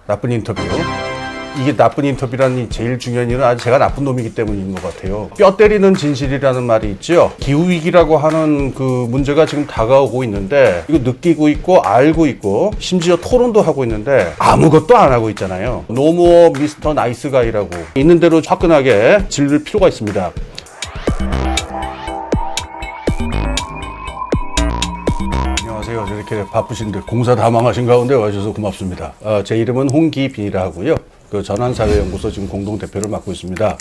나쁜 인터뷰. 이게 나쁜 인터뷰라는 제일 중요한 이유는 아주 제가 나쁜 놈이기 때문인 것 같아요. 뼈 때리는 진실이라는 말이 있죠. 기후위기라고 하는 그 문제가 지금 다가오고 있는데 이거 느끼고 있고 알고 있고 심지어 토론도 하고 있는데 아무것도 안 하고 있잖아요. 노모어 미스터 나이스가이라고 있는 대로 화끈하게 질릴 필요가 있습니다. 안녕하세요. 이렇게 바쁘신데 공사 다 망하신 가운데 와주셔서 고맙습니다. 제 이름은 홍기빈이라 하고요. 그 전환사회연구소 지금 공동대표를 맡고 있습니다.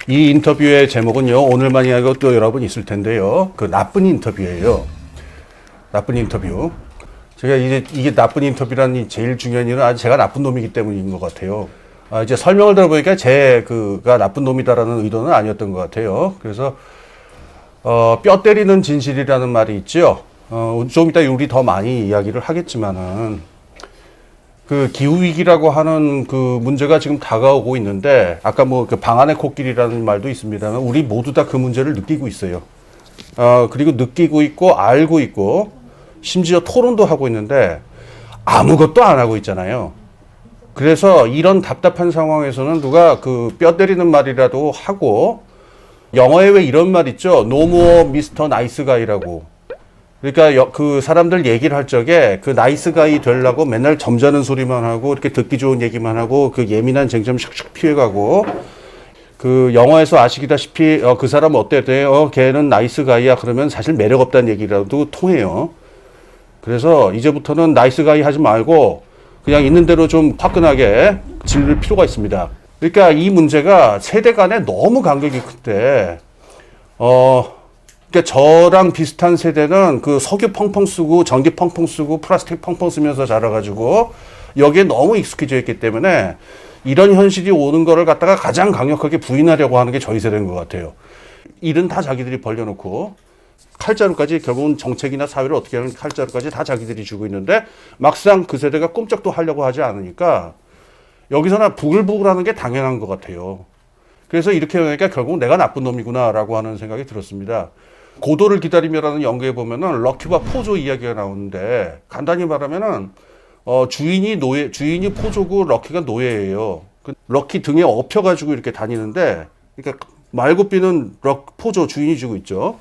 이 인터뷰의 제목은요, 오늘만이 아니고 또 여러 번 있을 텐데요. 그 나쁜 인터뷰예요. 나쁜 인터뷰. 제가 이게 나쁜 인터뷰라는 제일 중요한 이유는 아주 제가 나쁜 놈이기 때문인 것 같아요. 이제 설명을 들어보니까 제가 나쁜 놈이다라는 의도는 아니었던 것 같아요. 그래서, 뼈 때리는 진실이라는 말이 있죠. 좀 이따 우리 더 많이 이야기를 하겠지만은, 그 기후위기라고 하는 그 문제가 지금 다가오고 있는데, 아까 뭐 그 방 안의 코끼리라는 말도 있습니다만, 우리 모두 다 그 문제를 느끼고 있어요. 그리고 느끼고 있고, 알고 있고, 심지어 토론도 하고 있는데, 아무것도 안 하고 있잖아요. 그래서 이런 답답한 상황에서는 누가 그 뼈 때리는 말이라도 하고, 영어에 왜 이런 말 있죠? No more Mr. Nice Guy라고. 그러니까 그 사람들 얘기를 할 적에 그 나이스 가이 되려고 맨날 점잖은 소리만 하고 이렇게 듣기 좋은 얘기만 하고 그 예민한 쟁점 샥샥 피해가고 그 영화에서 아시다시피 그 사람 어때? 걔는 나이스 가이야. 그러면 사실 매력 없다는 얘기라도 통해요. 그래서 이제부터는 나이스 가이 하지 말고 그냥 있는 대로 좀 화끈하게 질릴 필요가 있습니다. 그러니까 이 문제가 세대 간에 너무 간격이 큰데 그러니까 저랑 비슷한 세대는 그 석유 펑펑 쓰고 전기 펑펑 쓰고 플라스틱 펑펑 쓰면서 자라가지고 여기에 너무 익숙해져 있기 때문에 이런 현실이 오는 거를 갖다가 가장 강력하게 부인하려고 하는 게 저희 세대인 것 같아요. 일은 다 자기들이 벌려놓고 칼자루까지 결국은 정책이나 사회를 어떻게 하는 칼자루까지 다 자기들이 주고 있는데 막상 그 세대가 꼼짝도 하려고 하지 않으니까 여기서나 부글부글 하는 게 당연한 것 같아요. 그래서 이렇게 하니까 결국 내가 나쁜 놈이구나라고 하는 생각이 들었습니다. 고도를 기다리며라는 연구에 보면은 럭키와 포조 이야기가 나오는데 간단히 말하면은 주인이 포조고 럭키가 노예예요. 럭키 등에 업혀가지고 이렇게 다니는데 그러니까 말굽비는 포조 주인이 주고 있죠.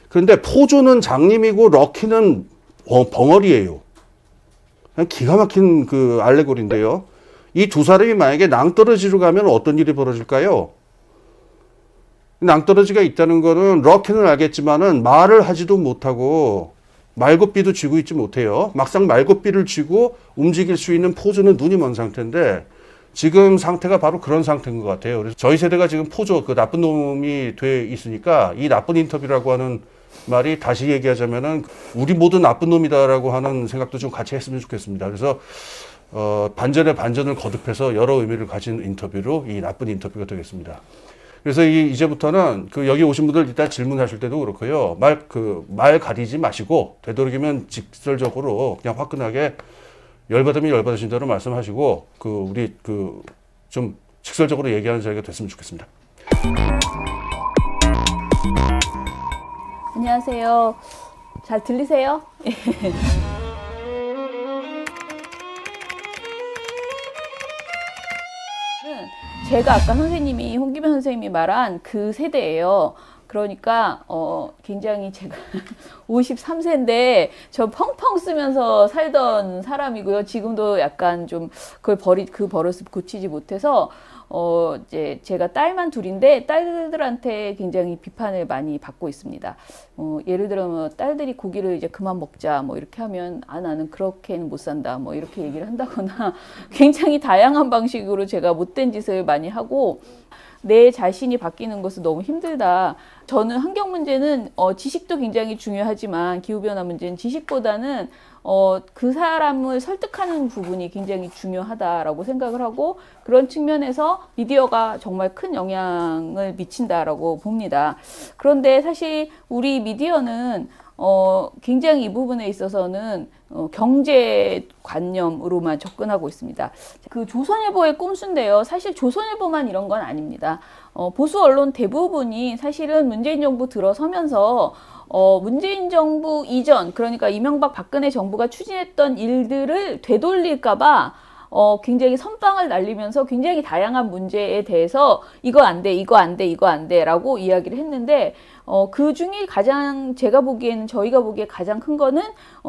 그런데 포조는 장님이고 럭키는 벙어리예요. 그냥 기가 막힌 그 알레고리인데요. 이 두 사람이 만약에 낭떠러지로 가면 어떤 일이 벌어질까요? 낭떠러지가 있다는 거는 럭키는 알겠지만은 말을 하지도 못하고 말굽비도 쥐고 있지 못해요. 막상 말굽비를 쥐고 움직일 수 있는 포조는 눈이 먼 상태인데 지금 상태가 바로 그런 상태인 것 같아요. 그래서 저희 세대가 지금 포조, 그 나쁜 놈이 돼 있으니까 이 나쁜 인터뷰라고 하는 말이 다시 얘기하자면은 우리 모두 나쁜 놈이다라고 하는 생각도 좀 같이 했으면 좋겠습니다. 그래서 반전에 반전을 거듭해서 여러 의미를 가진 인터뷰로 이 나쁜 인터뷰가 되겠습니다. 그래서 이제부터는 여기 오신 분들 일단 질문하실 때도 그렇고요. 말 가리지 마시고 되도록이면 직설적으로 그냥 화끈하게 열받으면 열받으신 대로 말씀하시고 우리 좀 직설적으로 얘기하는 자리가 됐으면 좋겠습니다. 안녕하세요. 잘 들리세요? 제가 아까 홍기빈 선생님이 말한 그 세대예요. 그러니까 굉장히 제가 53세인데 저 펑펑 쓰면서 살던 사람이고요. 지금도 약간 좀 그 버릇을 고치지 못해서 이제 제가 딸만 둘인데 딸들한테 굉장히 비판을 많이 받고 있습니다. 예를 들어 뭐 딸들이 고기를 이제 그만 먹자 뭐 이렇게 하면 나는 그렇게는 못 산다 뭐 이렇게 얘기를 한다거나 굉장히 다양한 방식으로 제가 못된 짓을 많이 하고 내 자신이 바뀌는 것은 너무 힘들다. 저는 환경 문제는 지식도 굉장히 중요하지만 기후변화 문제는 지식보다는 그 사람을 설득하는 부분이 굉장히 중요하다라고 생각을 하고 그런 측면에서 미디어가 정말 큰 영향을 미친다라고 봅니다. 그런데 사실 우리 미디어는 굉장히 이 부분에 있어서는 경제관념으로만 접근하고 있습니다. 그 조선일보의 꼼수인데요. 사실 조선일보만 이런 건 아닙니다. 보수 언론 대부분이 사실은 문재인 정부 들어서면서 문재인 정부 이전, 그러니까 이명박 박근혜 정부가 추진했던 일들을 되돌릴까봐 굉장히 선빵을 날리면서 굉장히 다양한 문제에 대해서 이거 안 돼, 이거 안 돼, 이거 안 돼 라고 이야기를 했는데 그 중에 가장 제가 보기에는 저희가 보기에 가장 큰 거는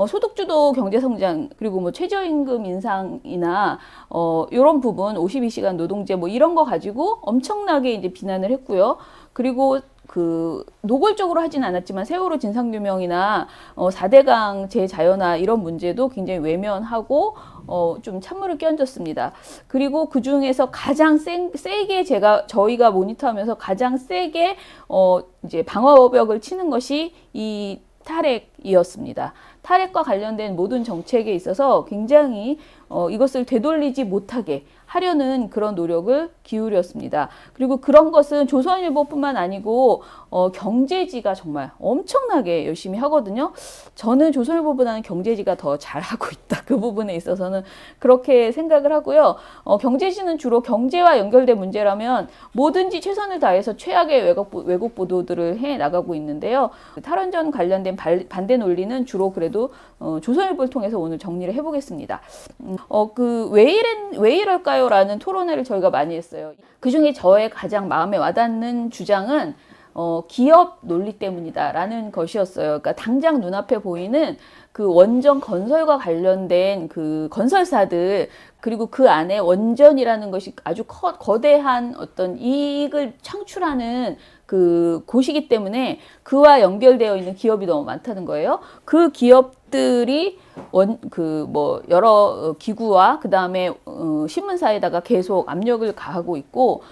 소득주도 경제성장 그리고 뭐 최저임금 인상이나 이런 부분 52시간 노동제 뭐 이런 거 가지고 엄청나게 이제 비난을 했고요. 그리고 그 노골적으로 하진 않았지만 세월호 진상규명이나 4대강 재자연화 이런 문제도 굉장히 외면하고 좀 찬물을 끼얹었습니다. 그리고 그 중에서 가장 세게 저희가 모니터하면서 가장 세게 이제 방어벽을 치는 것이 이 탈핵이었습니다. 탈핵과 관련된 모든 정책에 있어서 굉장히 이것을 되돌리지 못하게 하려는 그런 노력을 기울였습니다. 그리고 그런 것은 조선일보뿐만 아니고 경제지가 정말 엄청나게 열심히 하거든요. 저는 조선일보보다는 경제지가 더 잘하고 있다. 그 부분에 있어서는 그렇게 생각을 하고요. 경제지는 주로 경제와 연결된 문제라면 뭐든지 최선을 다해서 최악의 왜곡 보도들을 해 나가고 있는데요. 탈원전 관련된 반대 논리는 주로 그래도 조선일보를 통해서 오늘 정리를 해보겠습니다. 왜 이럴까요? 라는 토론회를 저희가 많이 했어요. 그 중에 저의 가장 마음에 와닿는 주장은 기업 논리 때문이다라는 것이었어요. 그러니까 당장 눈앞에 보이는 그 원전 건설과 관련된 그 건설사들 그리고 그 안에 원전이라는 것이 아주 거대한 어떤 이익을 창출하는 그 곳이기 때문에 그와 연결되어 있는 기업이 너무 많다는 거예요. 그 기업들이 여러 기구와 그 다음에 신문사에다가 계속 압력을 가하고 있고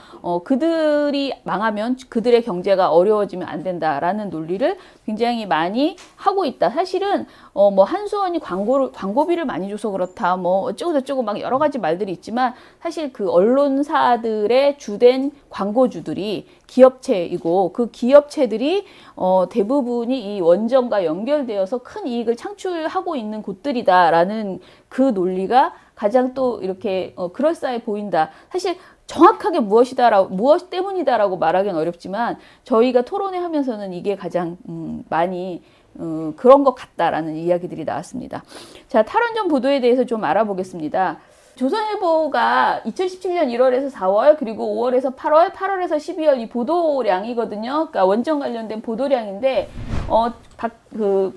그들이 망하면 그들의 경제가 어려워지면 안 된다라는 논리를 굉장히 많이 하고 있다. 사실은 한수원이 광고비를 많이 줘서 그렇다. 어쩌고 저쩌고 막 여러 가지 말들이 있지만 사실 그 언론사들의 주된 광고주들이 기업체이고 그 기업체들이 대부분이 이 원전과 연결되어서 큰 이익을 창출하고 있는 곳들이다라는 그 논리가 가장 또 이렇게 그럴싸해 보인다. 사실 정확하게 무엇 때문이다라고 말하기는 어렵지만 저희가 토론회 하면서는 이게 가장 많이 그런 것 같다라는 이야기들이 나왔습니다. 자, 탈원전 보도에 대해서 좀 알아보겠습니다. 조선일보가 2017년 1월에서 4월 그리고 5월에서 8월, 8월에서 12월 이 보도량이거든요. 그러니까 원전 관련된 보도량인데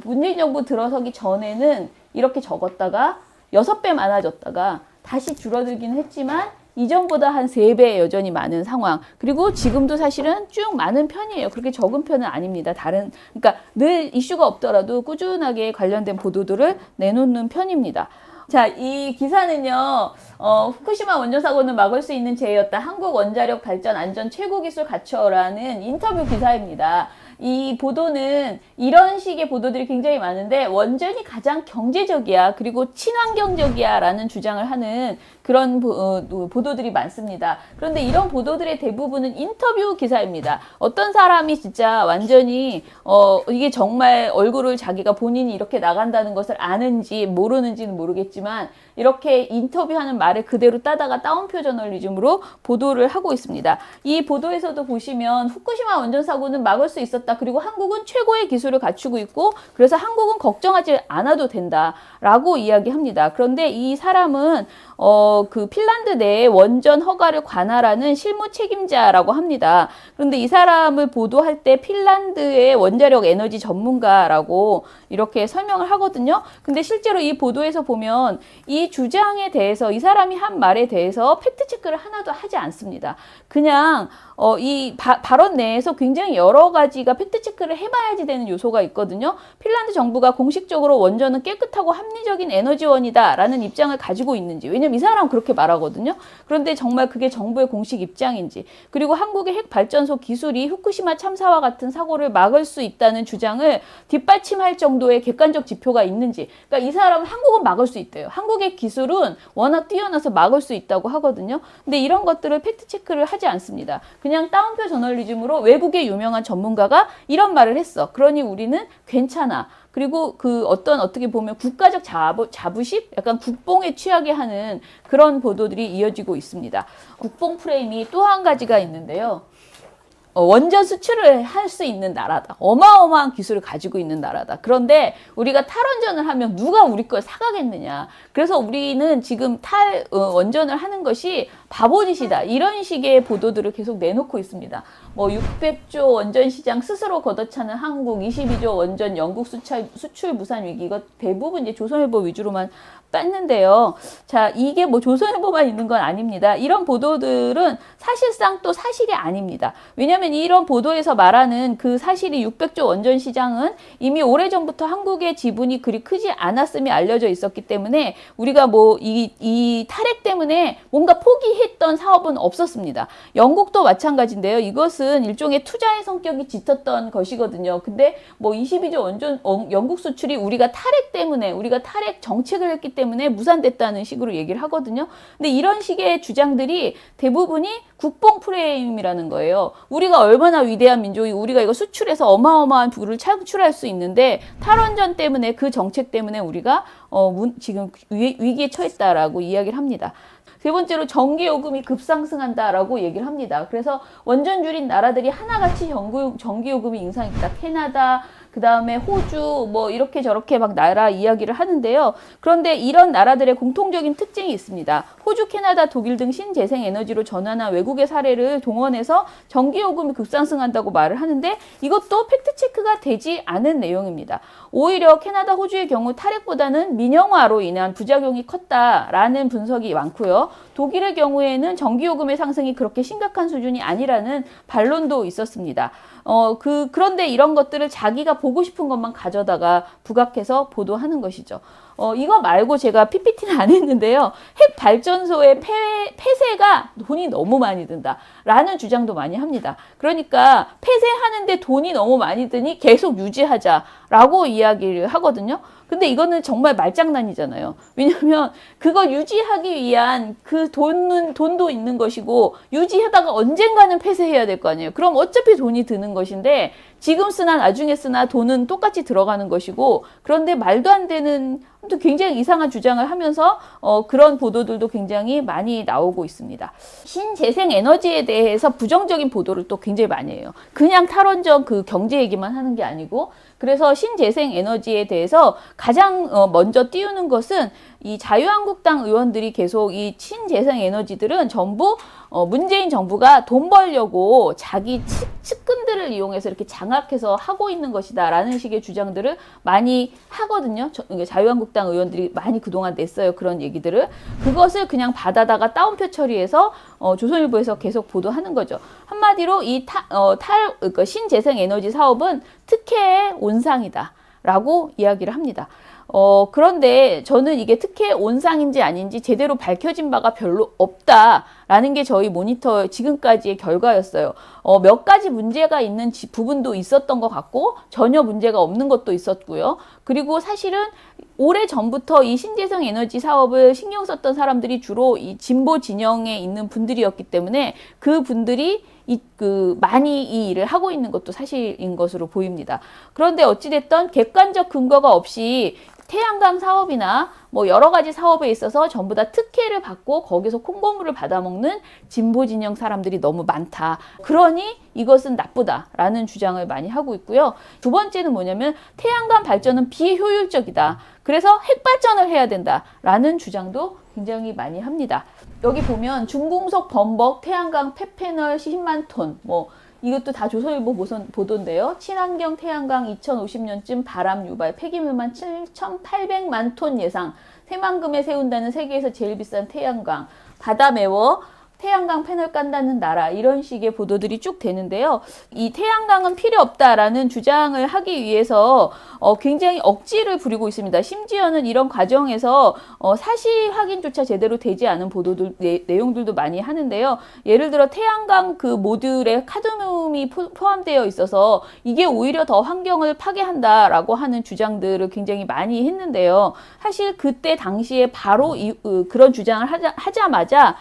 문재인 정부 들어서기 전에는 이렇게 적었다가 6배 많아졌다가 다시 줄어들긴 했지만 이전보다 한 3배 여전히 많은 상황. 그리고 지금도 사실은 쭉 많은 편이에요. 그렇게 적은 편은 아닙니다. 그러니까 늘 이슈가 없더라도 꾸준하게 관련된 보도들을 내놓는 편입니다. 자, 이 기사는요, 후쿠시마 원전 사고는 막을 수 있는 제의였다. 한국 원자력 발전 안전 최고 기술 갖춰라는 인터뷰 기사입니다. 이 보도는 이런 식의 보도들이 굉장히 많은데 원전이 가장 경제적이야 그리고 친환경적이야 라는 주장을 하는 그런 보도들이 많습니다. 그런데 이런 보도들의 대부분은 인터뷰 기사입니다. 어떤 사람이 진짜 완전히 이게 정말 얼굴을 자기가 본인이 이렇게 나간다는 것을 아는지 모르는지는 모르겠지만 이렇게 인터뷰하는 말을 그대로 따다가 따옴표 저널리즘으로 보도를 하고 있습니다. 이 보도에서도 보시면 후쿠시마 원전 사고는 막을 수 있었다. 그리고 한국은 최고의 기술을 갖추고 있고 그래서 한국은 걱정하지 않아도 된다라고 이야기합니다. 그런데 이 사람은 그 핀란드 내에 원전 허가를 관할하는 실무 책임자라고 합니다. 그런데 이 사람을 보도할 때 핀란드의 원자력 에너지 전문가라고 이렇게 설명을 하거든요. 근데 실제로 이 보도에서 보면 이 주장에 대해서 이 사람이 한 말에 대해서 팩트 체크를 하나도 하지 않습니다. 그냥 이 발언 내에서 굉장히 여러 가지가 팩트 체크를 해봐야지 되는 요소가 있거든요. 핀란드 정부가 공식적으로 원전은 깨끗하고 합리적인 에너지원이다라는 입장을 가지고 있는지, 왜냐면 이 사람은 그렇게 말하거든요. 그런데 정말 그게 정부의 공식 입장인지, 그리고 한국의 핵 발전소 기술이 후쿠시마 참사와 같은 사고를 막을 수 있다는 주장을 뒷받침할 정도의 객관적 지표가 있는지. 그러니까 이 사람은 한국은 막을 수 있대요. 한국의 기술은 워낙 뛰어나서 막을 수 있다고 하거든요. 근데 이런 것들을 팩트 체크를 하지 않습니다. 그냥 따옴표 저널리즘으로 외국의 유명한 전문가가 이런 말을 했어. 그러니 우리는 괜찮아. 그리고 어떻게 보면 국가적 자부심? 약간 국뽕에 취하게 하는 그런 보도들이 이어지고 있습니다. 국뽕 프레임이 또 한 가지가 있는데요. 원전 수출을 할 수 있는 나라다. 어마어마한 기술을 가지고 있는 나라다. 그런데 우리가 탈원전을 하면 누가 우리 걸 사가겠느냐. 그래서 우리는 지금 원전을 하는 것이 바보짓이다. 이런 식의 보도들을 계속 내놓고 있습니다. 뭐 600조 원전 시장 스스로 걷어차는 한국, 22조 원전 영국 수출 무산 위기, 이거 대부분 이제 조선일보 위주로만 뺐는데요. 자, 이게 뭐 조선일보만 있는 건 아닙니다. 이런 보도들은 사실상 또 사실이 아닙니다. 왜냐하면 이런 보도에서 말하는 그 사실이 600조 원전 시장은 이미 오래전부터 한국의 지분이 그리 크지 않았음이 알려져 있었기 때문에 우리가 뭐 이 탈핵 때문에 뭔가 포기했던 사업은 없었습니다. 영국도 마찬가지인데요. 이것은 일종의 투자의 성격이 짙었던 것이거든요. 근데 뭐 22조 원전 영국 수출이 우리가 탈핵 때문에 우리가 탈핵 정책을 했기 때문에 무산됐다는 식으로 얘기를 하거든요. 근데 이런 식의 주장들이 대부분이 국뽕 프레임이라는 거예요. 우리가 얼마나 위대한 민족이 우리가 이거 수출해서 어마어마한 부를 창출할 수 있는데 탈원전 때문에 그 정책 때문에 우리가 지금 위기에 처했다라고 이야기를 합니다. 세 번째로 전기요금이 급상승한다라고 얘기를 합니다. 그래서 원전주린 나라들이 하나같이 전기요금이 인상이 있다. 캐나다, 그 다음에 호주, 뭐 이렇게 저렇게 막 나라 이야기를 하는데요. 그런데 이런 나라들의 공통적인 특징이 있습니다. 호주, 캐나다, 독일 등 신재생 에너지로 전환한 외국의 사례를 동원해서 전기요금이 급상승한다고 말을 하는데 이것도 팩트체크가 되지 않은 내용입니다. 오히려 캐나다, 호주의 경우 탈핵보다는 민영화로 인한 부작용이 컸다라는 분석이 많고요. 독일의 경우에는 전기요금의 상승이 그렇게 심각한 수준이 아니라는 반론도 있었습니다. 그런데 이런 것들을 자기가 보고 싶은 것만 가져다가 부각해서 보도하는 것이죠. 이거 말고 제가 PPT는 안 했는데요. 핵 발전소의 폐쇄가 돈이 너무 많이 든다라는 주장도 많이 합니다. 그러니까 폐쇄하는데 돈이 너무 많이 드니 계속 유지하자라고 이야기를 하거든요. 근데 이거는 정말 말장난이잖아요. 왜냐하면 그거 유지하기 위한 그 돈도 있는 것이고 유지하다가 언젠가는 폐쇄해야 될 거 아니에요. 그럼 어차피 돈이 드는 것인데 지금 쓰나 나중에 쓰나 돈은 똑같이 들어가는 것이고 그런데 말도 안 되는 아무튼 굉장히 이상한 주장을 하면서 그런 보도들도 굉장히 많이 나오고 있습니다. 신재생 에너지에 대해서 부정적인 보도를 또 굉장히 많이 해요. 그냥 탈원전 그 경제 얘기만 하는 게 아니고 그래서 신재생 에너지에 대해서 가장 먼저 띄우는 것은 이 자유한국당 의원들이 계속 이 신재생 에너지들은 전부 문재인 정부가 돈 벌려고 자기 측근들을 이용해서 이렇게 장악해서 하고 있는 것이다 라는 식의 주장들을 많이 하거든요. 자유한국당 의원들이 많이 그동안 냈어요. 그런 얘기들을. 그것을 그냥 받아다가 따옴표 처리해서 조선일보에서 계속 보도하는 거죠. 한마디로 이 그러니까 신재생 에너지 사업은 특혜의 온상이다 라고 이야기를 합니다. 그런데 저는 이게 특혜 온상인지 아닌지 제대로 밝혀진 바가 별로 없다라는 게 저희 모니터 지금까지의 결과였어요. 몇 가지 문제가 있는 부분도 있었던 것 같고 전혀 문제가 없는 것도 있었고요. 그리고 사실은 오래 전부터 이 신재생 에너지 사업을 신경 썼던 사람들이 주로 이 진보 진영에 있는 분들이었기 때문에 그 분들이 많이 이 일을 하고 있는 것도 사실인 것으로 보입니다. 그런데 어찌됐든 객관적 근거가 없이 태양광 사업이나 뭐 여러 가지 사업에 있어서 전부 다 특혜를 받고 거기서 콩고물을 받아먹는 진보 진영 사람들이 너무 많다. 그러니 이것은 나쁘다라는 주장을 많이 하고 있고요. 두 번째는 뭐냐면 태양광 발전은 비효율적이다. 그래서 핵발전을 해야 된다라는 주장도 굉장히 많이 합니다. 여기 보면 중공석 범벅 태양광 폐패널 10만 톤 뭐 이것도 다 조선일보 보도인데요. 친환경 태양광 2050년쯤 바람 유발 폐기물만 7,800만 톤 예상. 새만금에 세운다는 세계에서 제일 비싼 태양광. 바다 메워 태양광 패널 깐다는 나라 이런 식의 보도들이 쭉 되는데요. 이 태양광은 필요 없다라는 주장을 하기 위해서 굉장히 억지를 부리고 있습니다. 심지어는 이런 과정에서 사실 확인조차 제대로 되지 않은 보도들 내용들도 많이 하는데요. 예를 들어 태양광 그 모듈에 카드뮴이 포함되어 있어서 이게 오히려 더 환경을 파괴한다라고 하는 주장들을 굉장히 많이 했는데요. 사실 그때 당시에 바로 그런 주장을 하자마자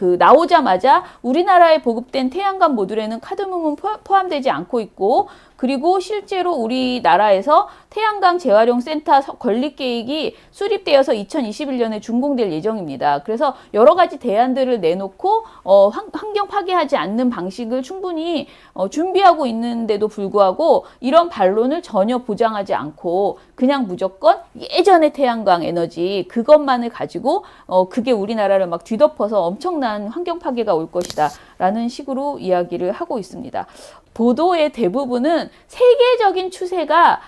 그 나오자마자 우리나라에 보급된 태양광 모듈에는 카드뮴은 포함되지 않고 있고, 그리고 실제로 우리나라에서 태양광 재활용 센터 건립 계획이 수립되어서 2021년에 준공될 예정입니다. 그래서 여러 가지 대안들을 내놓고 환경 파괴하지 않는 방식을 충분히 준비하고 있는데도 불구하고 이런 반론을 전혀 보장하지 않고 그냥 무조건 예전의 태양광 에너지 그것만을 가지고 그게 우리나라를 막 뒤덮어서 엄청난 환경 파괴가 올 것이다 라는 식으로 이야기를 하고 있습니다. 보도의 대부분은 세계적인 추세가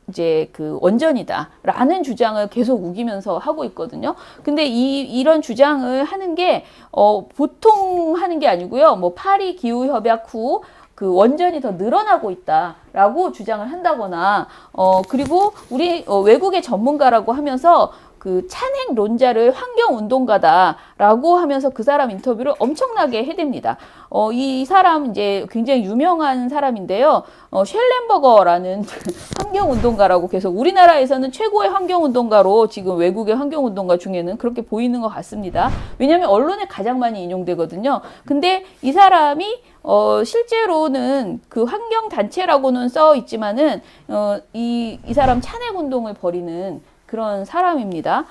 이제 그 원전이다라는 주장을 계속 우기면서 하고 있거든요. 근데 이런 주장을 하는 게 보통 하는 게 아니고요. 뭐 파리 기후 협약 후 그 원전이 더 늘어나고 있다라고 주장을 한다거나 그리고 우리 외국의 전문가라고 하면서 그 찬핵론자를 환경운동가다라고 하면서 그 사람 인터뷰를 엄청나게 해댑니다. 이 사람 이제 굉장히 유명한 사람인데요. 셸렌버거라는 환경운동가라고 계속 우리나라에서는 최고의 환경운동가로 지금 외국의 환경운동가 중에는 그렇게 보이는 것 같습니다. 왜냐하면 언론에 가장 많이 인용되거든요. 근데 이 사람이 실제로는 그 환경단체라고는 써 있지만은 이 사람 찬핵운동을 벌이는 그런 사람입니다.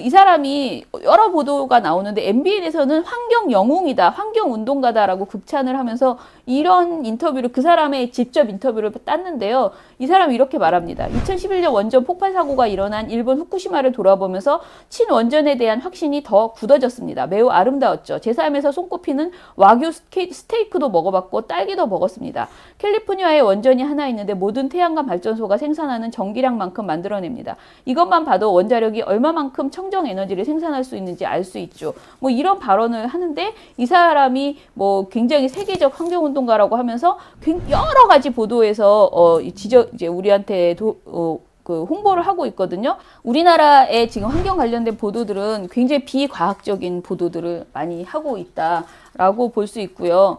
이 사람이 여러 보도가 나오는데 MBN에서는 환경 영웅이다, 환경 운동가다라고 극찬을 하면서 이런 인터뷰를 그 사람의 직접 인터뷰를 땄는데요. 이 사람이 이렇게 말합니다. 2011년 원전 폭발 사고가 일어난 일본 후쿠시마를 돌아보면서 친원전에 대한 확신이 더 굳어졌습니다. 매우 아름다웠죠. 제 삶에서 손꼽히는 와규 스테이크도 먹어봤고 딸기도 먹었습니다. 캘리포니아에 원전이 하나 있는데 모든 태양광 발전소가 생산하는 전기량만큼 만들어냅니다. 이것만 봐도 원자력이 얼마만큼 청정 에너지를 생산할 수 있는지 알 수 있죠. 뭐 이런 발언을 하는데 이 사람이 뭐 굉장히 세계적 환경운동가라고 하면서 여러 가지 보도에서 이제 우리한테 그 홍보를 하고 있거든요. 우리나라의 지금 환경 관련된 보도들은 굉장히 비과학적인 보도들을 많이 하고 있다라고 볼 수 있고요.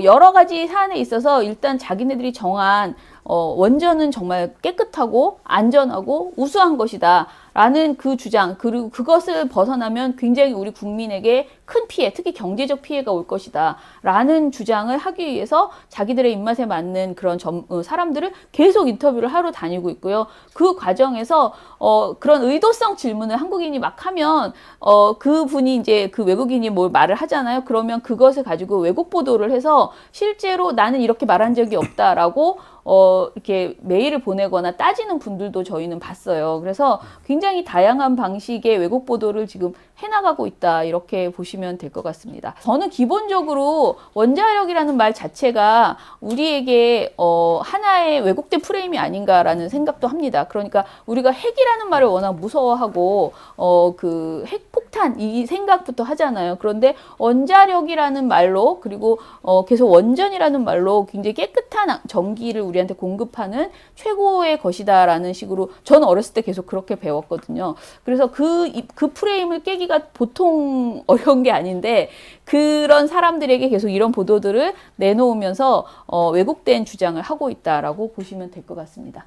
여러 가지 사안에 있어서 일단 자기네들이 정한 원전은 정말 깨끗하고 안전하고 우수한 것이다 라는 그 주장, 그리고 그것을 벗어나면 굉장히 우리 국민에게 큰 피해, 특히 경제적 피해가 올 것이다 라는 주장을 하기 위해서 자기들의 입맛에 맞는 그런 사람들을 계속 인터뷰를 하러 다니고 있고요. 그 과정에서 그런 의도성 질문을 한국인이 막 하면 그분이 이제 그 외국인이 뭘 말을 하잖아요. 그러면 그것을 가지고 왜곡 보도를 해서 실제로 나는 이렇게 말한 적이 없다라고 이렇게 메일을 보내거나 따지는 분들도 저희는 봤어요. 그래서 굉장히 다양한 방식의 왜곡 보도를 지금 해나가고 있다 이렇게 보시면 될 것 같습니다. 저는 기본적으로 원자력이라는 말 자체가 우리에게 하나의 왜곡된 프레임이 아닌가라는 생각도 합니다. 그러니까 우리가 핵이라는 말을 워낙 무서워하고 그 핵폭탄 이 생각부터 하잖아요. 그런데 원자력이라는 말로 그리고 계속 원전이라는 말로 굉장히 깨끗한 전기를 우리한테 공급하는 최고의 것이다라는 식으로 저는 어렸을 때 계속 그렇게 배웠거든요. 그래서 그 프레임을 깨기가 보통 어려운 게 아닌데 그런 사람들에게 계속 이런 보도들을 내놓으면서 왜곡된 주장을 하고 있다라고 보시면 될 것 같습니다.